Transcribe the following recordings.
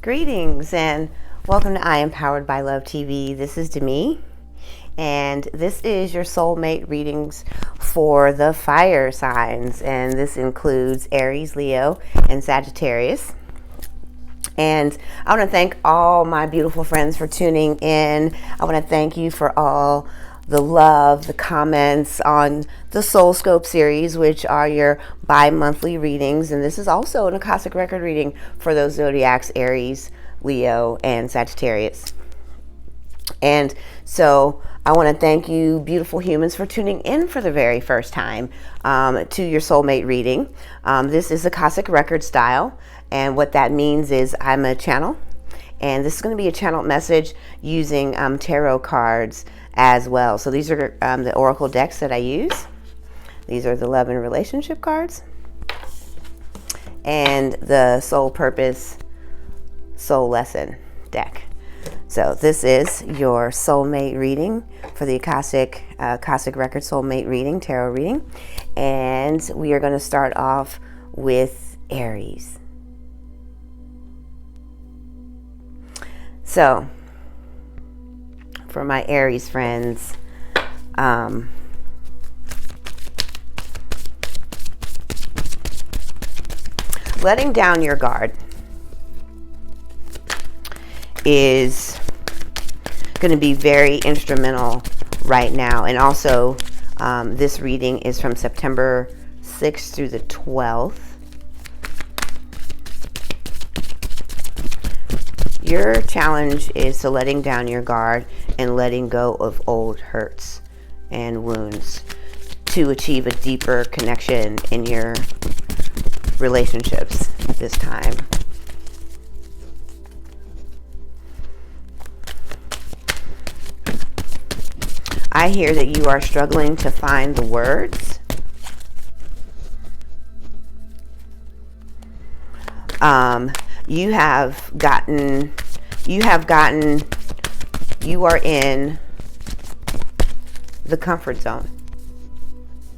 Greetings and welcome to I Am Powered by Love TV. This is Demi, and this is your soulmate readings for the fire signs, and this includes Aries, Leo, and Sagittarius. And I want to thank all my beautiful friends for tuning in. I want to thank you for all the love, the comments on the Soul Scope series, which are your bi-monthly readings. And this is also an Akashic Record reading for those zodiacs, Aries, Leo, and Sagittarius. And so I want to thank you, beautiful humans, for tuning in for the very first time to your soulmate reading. This is Akashic Record style. And what that means is I'm a channel. And this is going to be a channeled message using tarot cards as well. So these are the oracle decks that I use. These are the love and relationship cards and the soul purpose soul lesson deck. So this is your soulmate reading for the Akashic Record soulmate reading, tarot reading. And we are going to start off with Aries. So for my Aries friends, letting down your guard is going to be very instrumental right now. And also this reading is from September 6th through the 12th. Your challenge is to letting down your guard and letting go of old hurts and wounds to achieve a deeper connection in your relationships at this time. I hear that you are struggling to find the words. You are in the comfort zone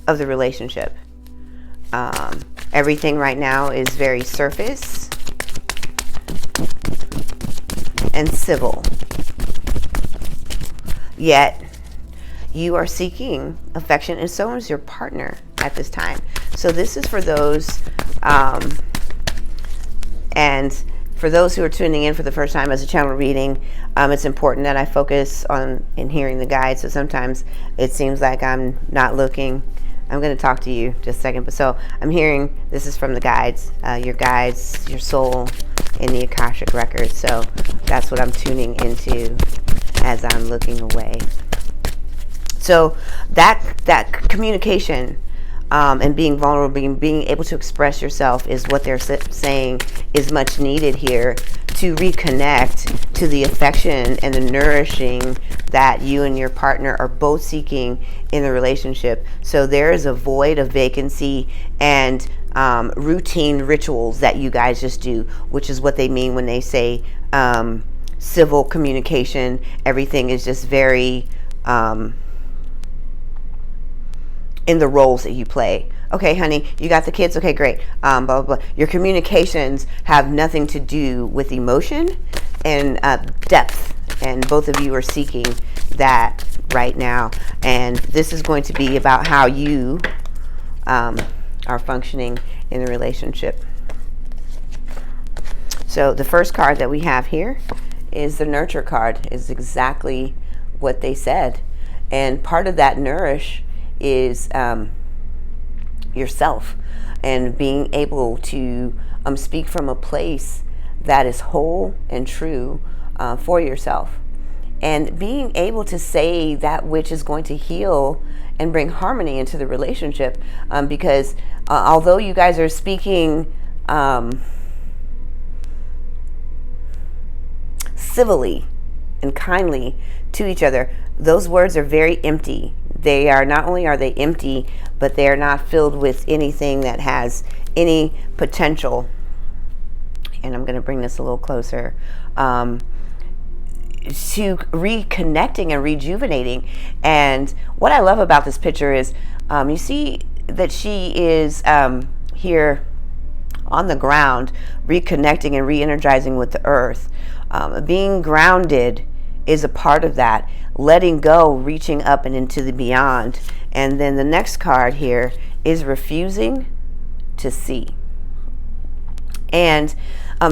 of the relationship. Everything right now is very surface and civil. Yet you are seeking affection, and so is your partner at this time. So this is for those and for those who are tuning in for the first time as a channel reading, it's important that I focus on in hearing the guides. So sometimes it seems like I'm not looking. I'm going to talk to you just a second. But so I'm hearing, this is from the guides, your soul in the Akashic Records. So that's what I'm tuning into as I'm looking away. So that communication and being vulnerable, being able to express yourself is what they're saying is much needed here to reconnect to the affection and the nourishing that you and your partner are both seeking in the relationship. So there is a void, a vacancy, and routine rituals that you guys just do, which is what they mean when they say civil communication. Everything is just very in the roles that you play. Okay, honey, you got the kids? Okay, great. Blah, blah, blah. Your communications have nothing to do with emotion and depth. And both of you are seeking that right now. And this is going to be about how you are functioning in the relationship. So the first card that we have here is the nurture card. Is exactly what they said. And part of that nourish is yourself, and being able to speak from a place that is whole and true for yourself, and being able to say that which is going to heal and bring harmony into the relationship, because although you guys are speaking civilly and kindly to each other, those words are very empty. They are, not only are they empty, but they are not filled with anything that has any potential. And I'm going to bring this a little closer to reconnecting and rejuvenating. And what I love about this picture is you see that she is here on the ground, reconnecting and re-energizing with the earth. Being grounded is a part of that. Letting go, reaching up and into the beyond. And then the next card here is refusing to see. And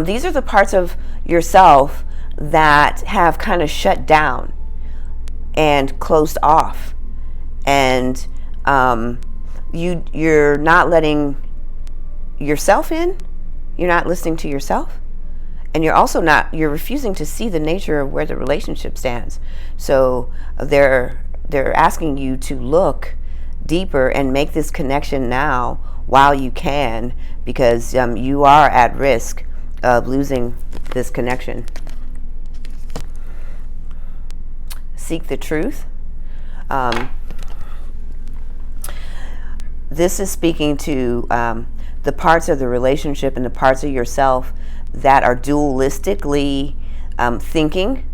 these are the parts of yourself that have kind of shut down and closed off. And you're not letting yourself in. You're not listening to yourself. And you're refusing to see the nature of where the relationship stands. So they're asking you to look deeper and make this connection now while you can, because you are at risk of losing this connection. Seek the truth. This is speaking to the parts of the relationship and the parts of yourself that are dualistically thinking.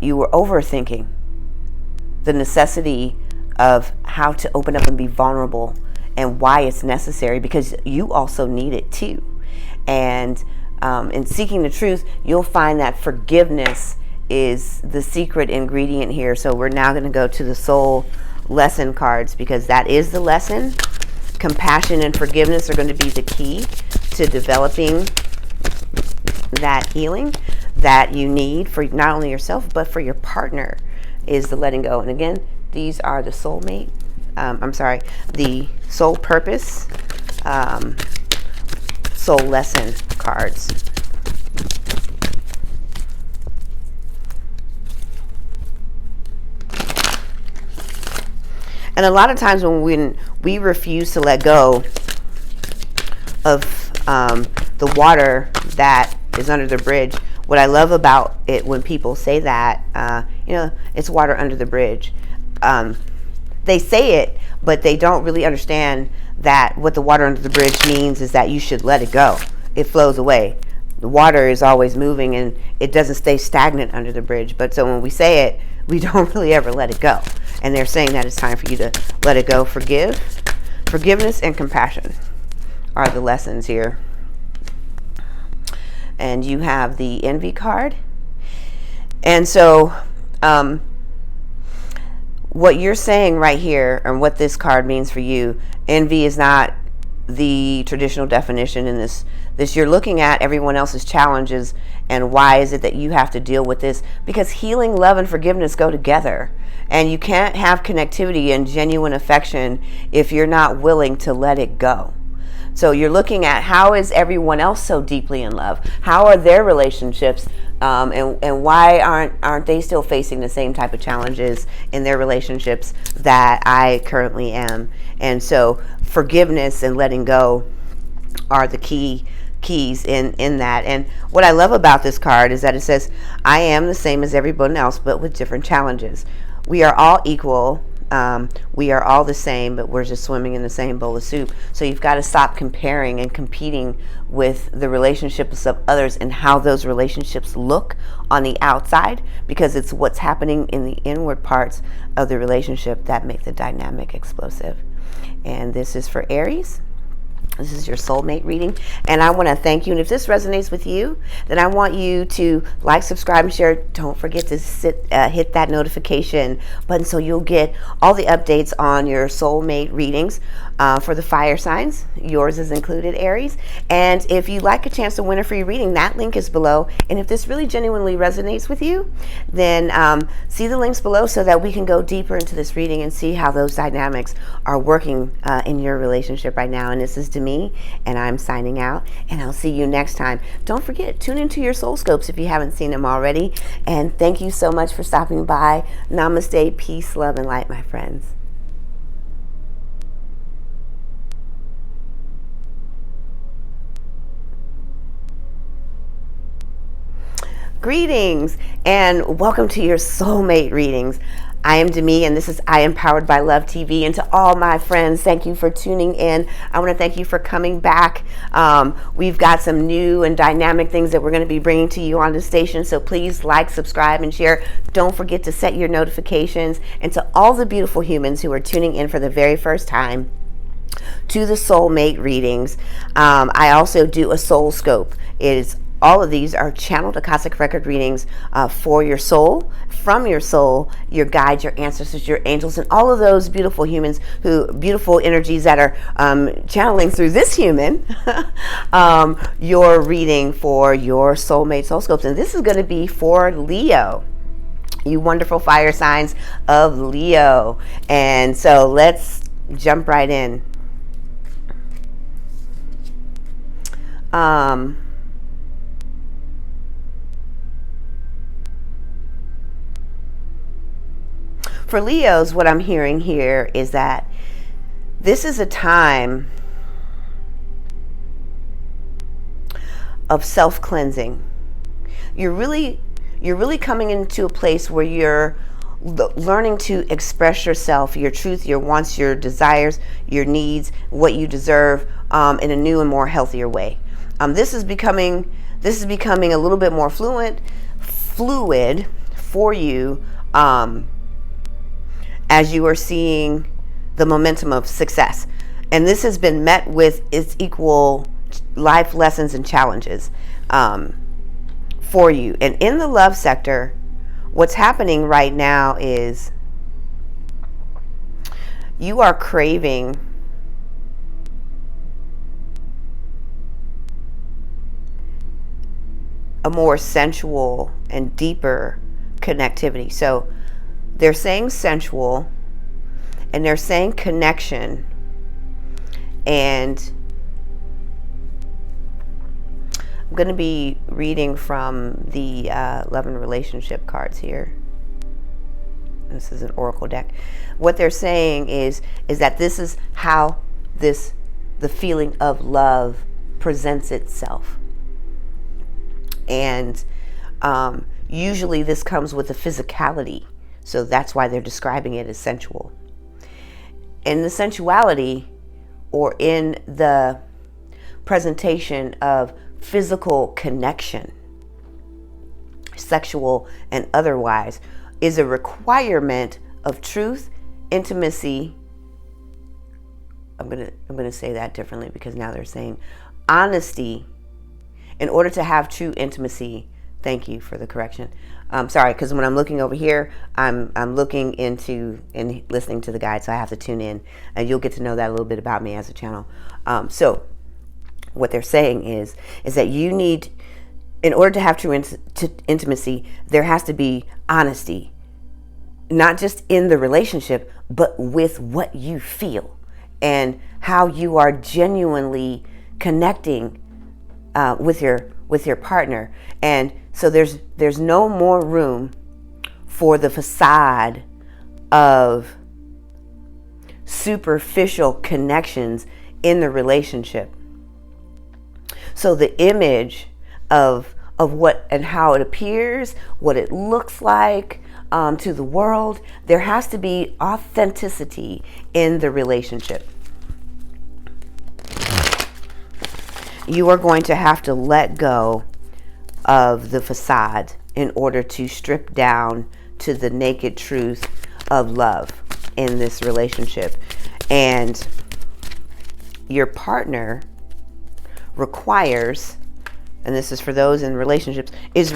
You were overthinking the necessity of how to open up and be vulnerable and why it's necessary, because you also need it too. And in seeking the truth, you'll find that forgiveness is the secret ingredient here. So we're now going to go to the soul lesson cards, because that is the lesson. Compassion and forgiveness are going to be the key to developing that healing that you need for not only yourself but for your partner, is the letting go. And again, these are the soulmate, the soul purpose, soul lesson cards. And a lot of times when we refuse to let go of the water that is under the bridge, what I love about it when people say that, it's water under the bridge. They say it, but they don't really understand that what the water under the bridge means is that you should let it go. It flows away. The water is always moving and it doesn't stay stagnant under the bridge. But so when we say it, we don't really ever let it go. And they're saying that it's time for you to let it go. Forgiveness and compassion are the lessons here. And you have the envy card. And so what you're saying right here, and what this card means for you, envy is not the traditional definition in this. You're looking at everyone else's challenges and why is it that you have to deal with this, because healing, love, and forgiveness go together. And you can't have connectivity and genuine affection if you're not willing to let it go. So you're looking at how is everyone else so deeply in love? How are their relationships? And why aren't they still facing the same type of challenges in their relationships that I currently am? And so forgiveness and letting go are the keys in that. And what I love about this card is that it says, I am the same as everyone else, but with different challenges. We are all equal. We are all the same, but we're just swimming in the same bowl of soup. So you've got to stop comparing and competing with the relationships of others and how those relationships look on the outside, because it's what's happening in the inward parts of the relationship that make the dynamic explosive. And this is for Aries. This is your soulmate reading, and I want to thank you. And if this resonates with you, then I want you to like, subscribe, and share. Don't forget to hit that notification button so you'll get all the updates on your soulmate readings for the fire signs. Yours is included, Aries. And if you'd like a chance to win a free reading, that link is below. And if this really genuinely resonates with you, then see the links below so that we can go deeper into this reading and see how those dynamics are working in your relationship right now. And this is Demi, and I'm signing out, and I'll see you next time. Don't forget, tune into your soul scopes if you haven't seen them already. And thank you so much for stopping by. Namaste, peace, love, and light, my friends. Greetings and welcome to your soulmate readings. I am Demi, and this is I Am Powered by Love TV. And to all my friends, thank you for tuning in. I want to thank you for coming back. We've got some new and dynamic things that we're going to be bringing to you on the station. So please like, subscribe, and share. Don't forget to set your notifications. And to all the beautiful humans who are tuning in for the very first time, to the soulmate readings. I also do a soul scope. All of these are channeled Akashic record readings for your soul, from your soul, your guides, your ancestors, your angels, and all of those beautiful humans, beautiful energies that are channeling through this human. Your reading for your soulmate soul scopes, and this is going to be for Leo. You wonderful fire signs of Leo. And so let's jump right in. For Leos, what I'm hearing here is that this is a time of self-cleansing. You're really coming into a place where you're learning to express yourself, your truth, your wants, your desires, your needs, what you deserve, in a new and more healthier way. This is becoming a little bit more fluid for you, as you are seeing the momentum of success. And this has been met with its equal life lessons and challenges for you. And in the love sector, what's happening right now is you are craving a more sensual and deeper connectivity. So they're saying sensual, and they're saying connection, and I'm going to be reading from the love and relationship cards here. This is an oracle deck. What they're saying is that this is how the feeling of love presents itself, and usually this comes with a physicality. So that's why they're describing it as sensual. In the sensuality, or in the presentation of physical connection, sexual and otherwise, is a requirement of truth, intimacy. I'm gonna say that differently, because now they're saying honesty. In order to have true intimacy, thank you for the correction. Sorry, because when I'm looking over here, I'm looking into and listening to the guide, so I have to tune in, and you'll get to know that a little bit about me as a channel. So what they're saying is that you need, in order to have true intimacy, there has to be honesty, not just in the relationship, but with what you feel and how you are genuinely connecting with your partner. And so there's no more room for the facade of superficial connections in the relationship. So the image of what and how it appears, what it looks like to the world, there has to be authenticity in the relationship. You are going to have to let go of the facade in order to strip down to the naked truth of love in this relationship. And your partner requires, and this is for those in relationships, is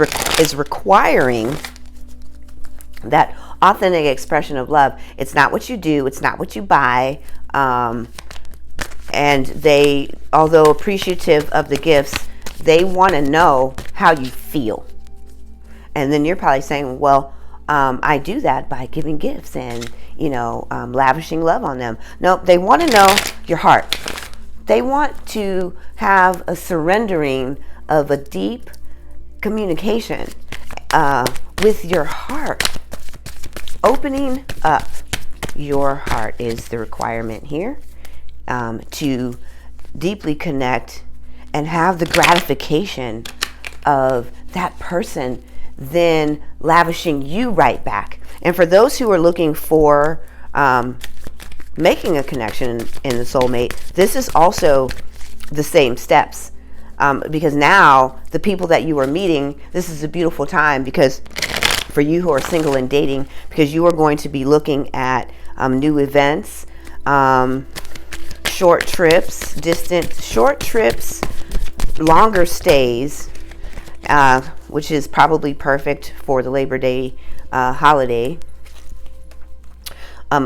requiring that authentic expression of love. It's not what you do, it's not what you buy. And they, although appreciative of the gifts, they want to know how you feel. And then you're probably saying, well, I do that by giving gifts and, lavishing love on them. No, they want to know your heart. They want to have a surrendering of a deep communication with your heart. Opening up your heart is the requirement here, to deeply connect and have the gratification of that person then lavishing you right back. And for those who are looking for making a connection in the soulmate, this is also the same steps, because now the people that you are meeting, this is a beautiful time, because for you who are single and dating, because you are going to be looking at new events, short trips, short trips, longer stays, which is probably perfect for the Labor Day holiday.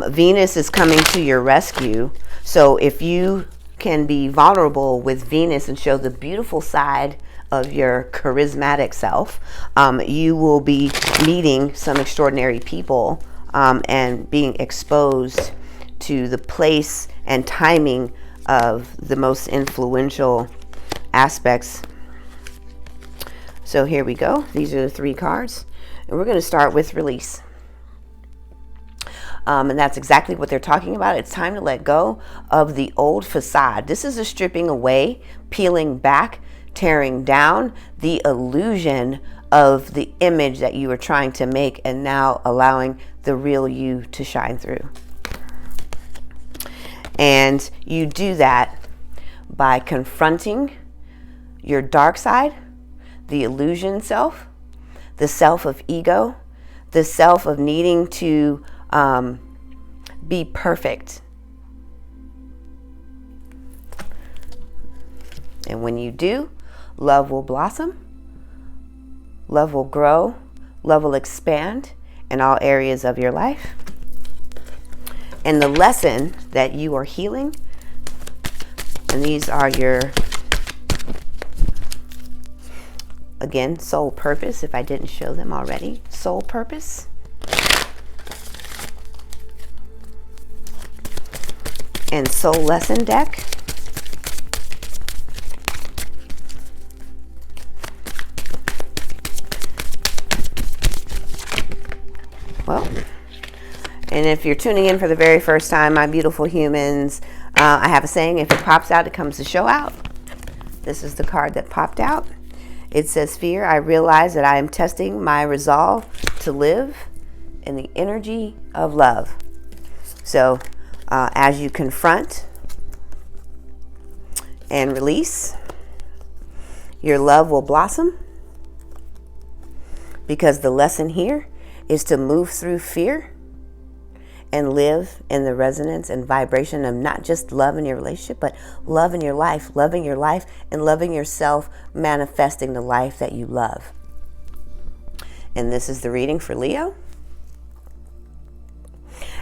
Venus is coming to your rescue. So if you can be vulnerable with Venus and show the beautiful side of your charismatic self, you will be meeting some extraordinary people and being exposed to the place and timing of the most influential aspects. So here we go. These are the 3 cards, and we're going to start with release. And that's exactly what they're talking about. It's time to let go of the old facade. This is a stripping away, peeling back, tearing down the illusion of the image that you were trying to make, and now allowing the real you to shine through. And you do that by confronting your dark side, the illusion self, the self of ego, the self of needing to be perfect. And when you do, love will blossom, love will grow, love will expand in all areas of your life. And the lesson that you are healing, and these are your, again, soul purpose, if I didn't show them already, soul purpose. And soul lesson deck. Well, and if you're tuning in for the very first time, my beautiful humans, I have a saying, if it pops out, it comes to show out. This is the card that popped out. It says, fear, I realize that I am testing my resolve to live in the energy of love. So as you confront and release, your love will blossom, because the lesson here is to move through fear and live in the resonance and vibration of not just love in your relationship, but love in your life, loving your life and loving yourself, manifesting the life that you love. And this is the reading for Leo.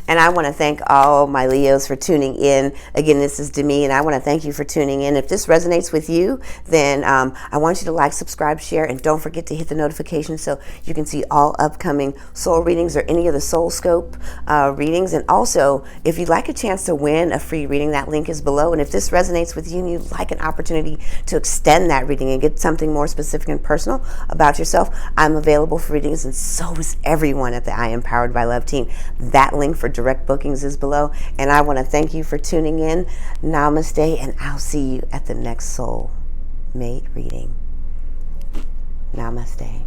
And I want to thank all my Leos for tuning in. Again, this is Demi, and I want to thank you for tuning in. If this resonates with you, then I want you to like, subscribe, share, and don't forget to hit the notification so you can see all upcoming soul readings or any of the Soul Scope readings. And also, if you'd like a chance to win a free reading, that link is below. And if this resonates with you and you'd like an opportunity to extend that reading and get something more specific and personal about yourself, I'm available for readings, and so is everyone at the I Am Powered by Love team. That link for direct bookings is below, and I want to thank you for tuning in. Namaste, and I'll see you at the next Soul Mate reading. Namaste.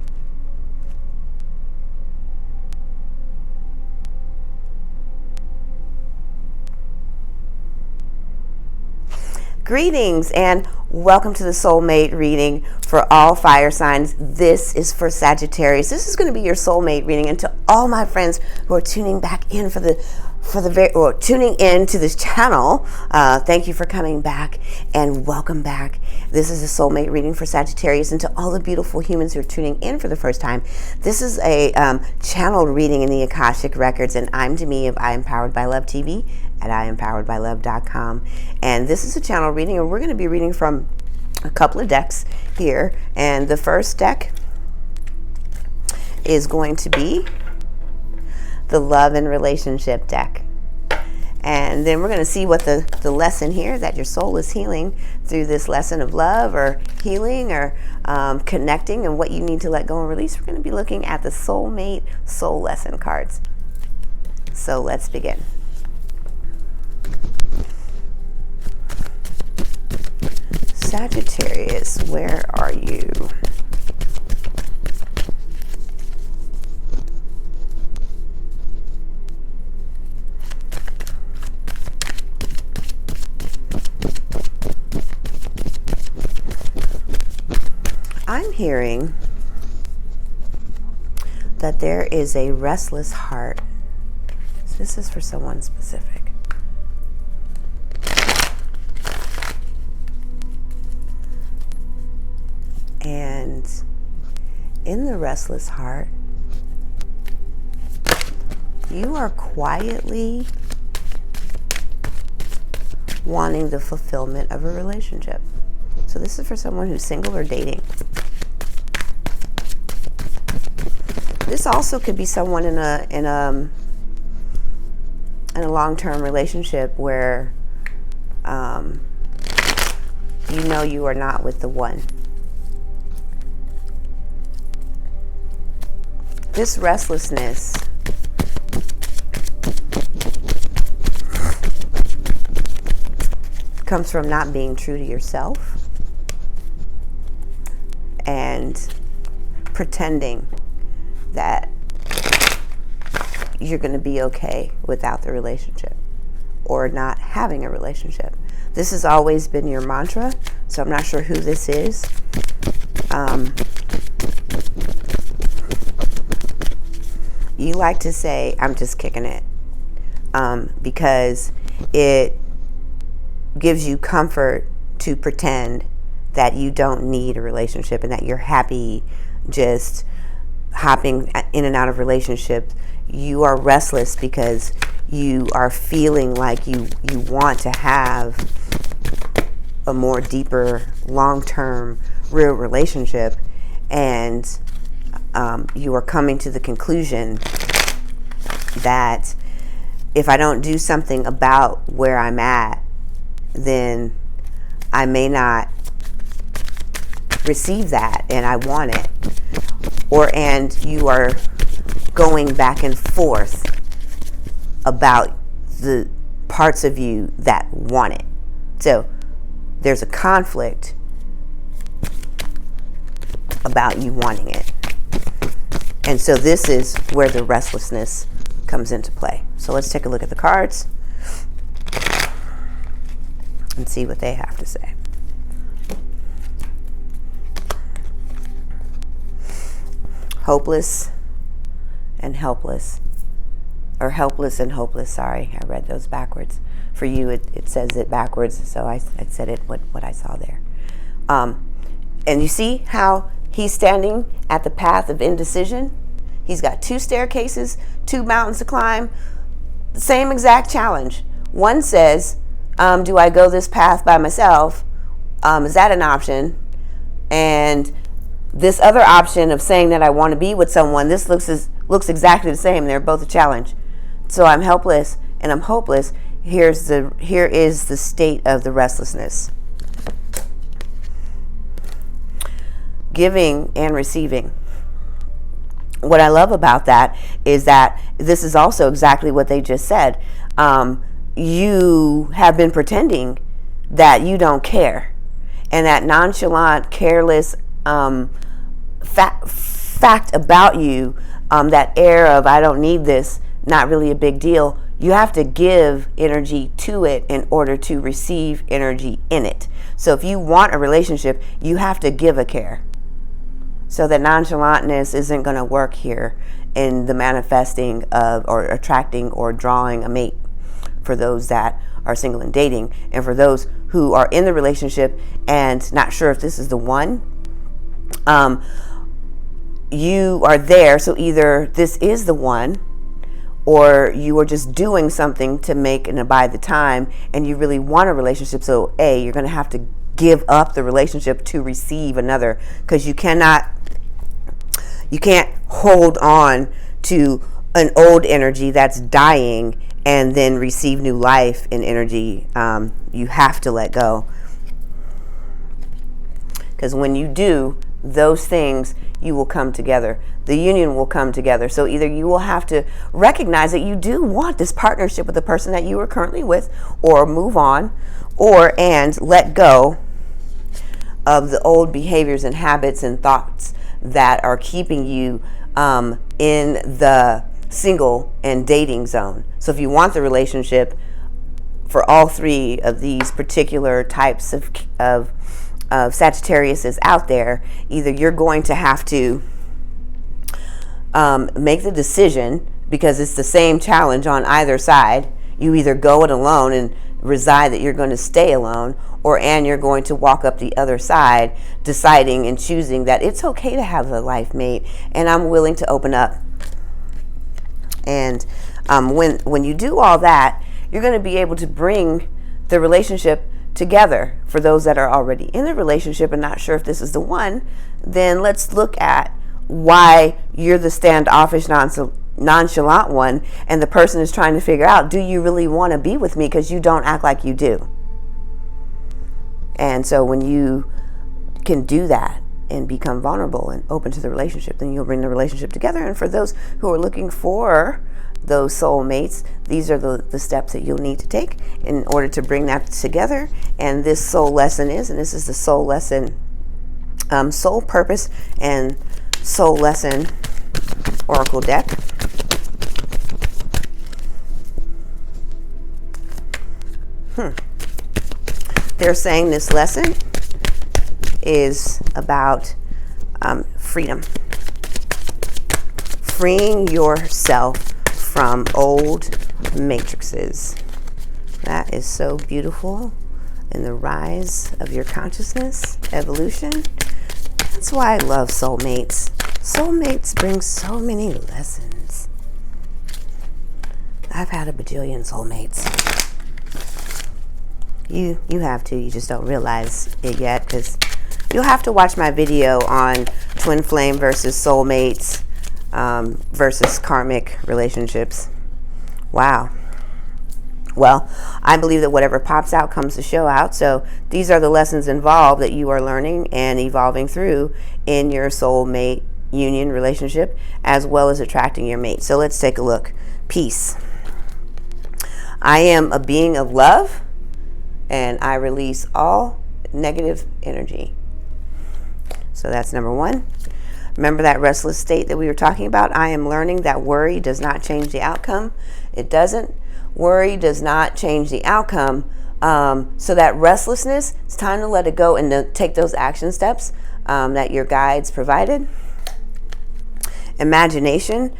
Greetings and welcome to the soulmate reading for all fire signs. This is for Sagittarius. This is going to be your soulmate reading, and to all my friends who are tuning back in tuning in to this channel, thank you for coming back and welcome back. This is a soulmate reading for Sagittarius, and to all the beautiful humans who are tuning in for the first time, this is a channeled reading in the Akashic Records, and I'm Demi of I Am Powered by Love TV at IamPoweredByLove.com, and this is a channel reading, and we're going to be reading from a couple of decks here. And the first deck is going to be the Love and Relationship deck, and then we're going to see what the lesson here that your soul is healing through this lesson of love or healing or connecting, and what you need to let go and release. We're going to be looking at the soulmate soul lesson cards. So let's begin. Sagittarius, where are you? I'm hearing that there is a restless heart. So this is for someone specific. And in the restless heart, you are quietly wanting the fulfillment of a relationship. So this is for someone who's single or dating. This also could be someone in a long-term relationship where you know you are not with the one. This restlessness comes from not being true to yourself and pretending that you're going to be okay without the relationship or not having a relationship. This has always been your mantra, so I'm not sure who this is. You like to say, I'm just kicking it, because it gives you comfort to pretend that you don't need a relationship and that you're happy just hopping in and out of relationships. You are restless because you are feeling like you want to have a more deeper, long-term, real relationship, and you are coming to the conclusion that if I don't do something about where I'm at, then I may not receive that, and I want it. And you are going back and forth about the parts of you that want it. So there's a conflict about you wanting it. And so this is where the restlessness comes into play. So let's take a look at the cards and see what they have to say. Hopeless and helpless. Or helpless and hopeless, sorry. I read those backwards. For you, it says it backwards, so I said it what I saw there. And you see how he's standing at the path of indecision? He's got 2 staircases, 2 mountains to climb, the same exact challenge. One says, do I go this path by myself? Is that an option? And this other option of saying that I want to be with someone, this looks exactly the same. They're both a challenge. So I'm helpless and I'm hopeless. Here is the state of the restlessness. Giving and receiving. What I love about that is that this is also exactly what they just said. You have been pretending that you don't care, and that nonchalant, careless fact about you, that air of I don't need this, not really a big deal. You have to give energy to it in order to receive energy in it. So if you want a relationship, you have to give a care. So that nonchalantness isn't going to work here in the manifesting of or attracting or drawing a mate for those that are single and dating. And for those who are in the relationship and not sure if this is the one, you are there. So either this is the one, or you are just doing something to make and abide the time, and you really want a relationship. So you're going to have to give up the relationship to receive another, because you can't hold on to an old energy that's dying and then receive new life in energy. You have to let go, because when you do those things, you will come together. The union will come together. So either you will have to recognize that you do want this partnership with the person that you are currently with, or move on, and let go of the old behaviors and habits and thoughts that are keeping you in the single and dating zone. So if you want the relationship for all 3 of these particular types of Sagittarius is out there, either you're going to have to make the decision, because it's the same challenge on either side. You either go it alone and reside that you're going to stay alone, and you're going to walk up the other side deciding and choosing that it's okay to have a life mate and I'm willing to open up. And when you do all that, you're going to be able to bring the relationship together. For those that are already in a relationship and not sure if this is the one, then let's look at why you're the standoffish, nonchalant one, and the person is trying to figure out, do you really want to be with me, because you don't act like you do. And so when you can do that and become vulnerable and open to the relationship, then you'll bring the relationship together. And for those who are looking for those soulmates, these are the steps that you'll need to take in order to bring that together. And this soul lesson is, and this is the soul lesson, soul purpose and soul lesson oracle deck. They're saying this lesson is about freedom. Freeing yourself from old matrices. That is so beautiful in the rise of your consciousness, evolution. That's why I love soulmates. Soulmates bring so many lessons. I've had a bajillion soulmates. You have to, you just don't realize it yet, because you'll have to watch my video on twin flame versus soulmates versus karmic relationships. Wow. Well, I believe that whatever pops out comes to show out. So these are the lessons involved that you are learning and evolving through in your soulmate union relationship, as well as attracting your mate. So let's take a look. Peace. I am a being of love, and I release all negative energy. So that's number one. Remember that restless state that we were talking about? I am learning that worry does not change the outcome. It doesn't. Worry does not change the outcome. So that restlessness, it's time to let it go and to take those action steps that your guides provided. Imagination.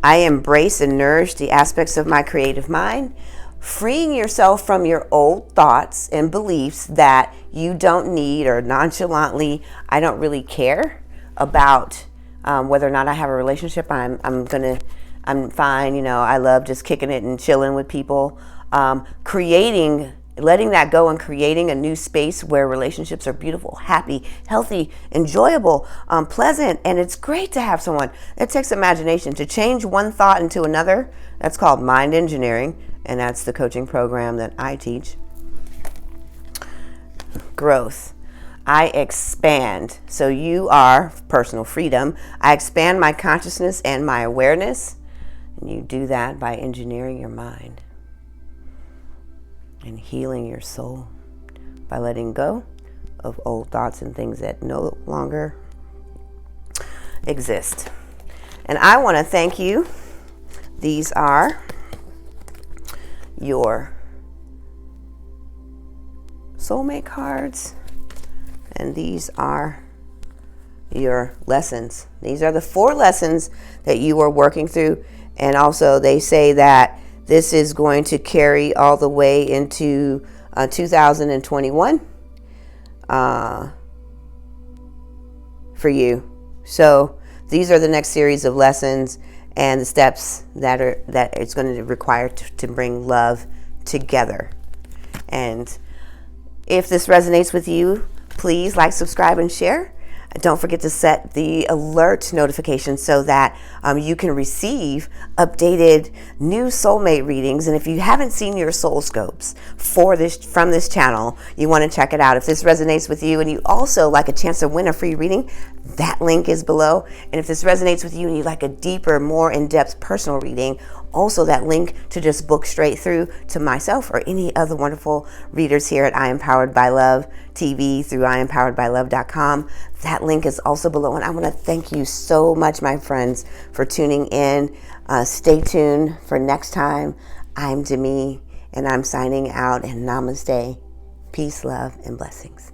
I embrace and nourish the aspects of my creative mind. Freeing yourself from your old thoughts and beliefs that you don't need, or nonchalantly, I don't really care about whether or not I have a relationship. I'm fine. You know, I love just kicking it and chilling with people. Letting that go and creating a new space where relationships are beautiful, happy, healthy, enjoyable, pleasant. And it's great to have someone. It takes imagination to change one thought into another. That's called mind engineering. And that's the coaching program that I teach. Growth. I expand. So you are personal freedom. I expand my consciousness and my awareness. And you do that by engineering your mind and healing your soul by letting go of old thoughts and things that no longer exist. And I want to thank you. These are your soulmate cards, and these are your lessons. These are the 4 lessons that you are working through. And also they say that this is going to carry all the way into 2021 for you. So these are the next series of lessons and the steps that it's going to require to bring love together. And if this resonates with you, please like, subscribe, and share. Don't forget to set the alert notification so that you can receive updated new soulmate readings. And if you haven't seen your soul scopes from this channel, you want to check it out. If this resonates with you and you also like a chance to win a free reading, that link is below. And if this resonates with you and you like a deeper, more in-depth personal reading, also that link to just book straight through to myself or any other wonderful readers here at I Am Powered by Love TV through IamPoweredByLove.com. That link is also below. And I want to thank you so much, my friends, for tuning in. Stay tuned for next time. I'm Demi, and I'm signing out. And namaste. Peace, love, and blessings.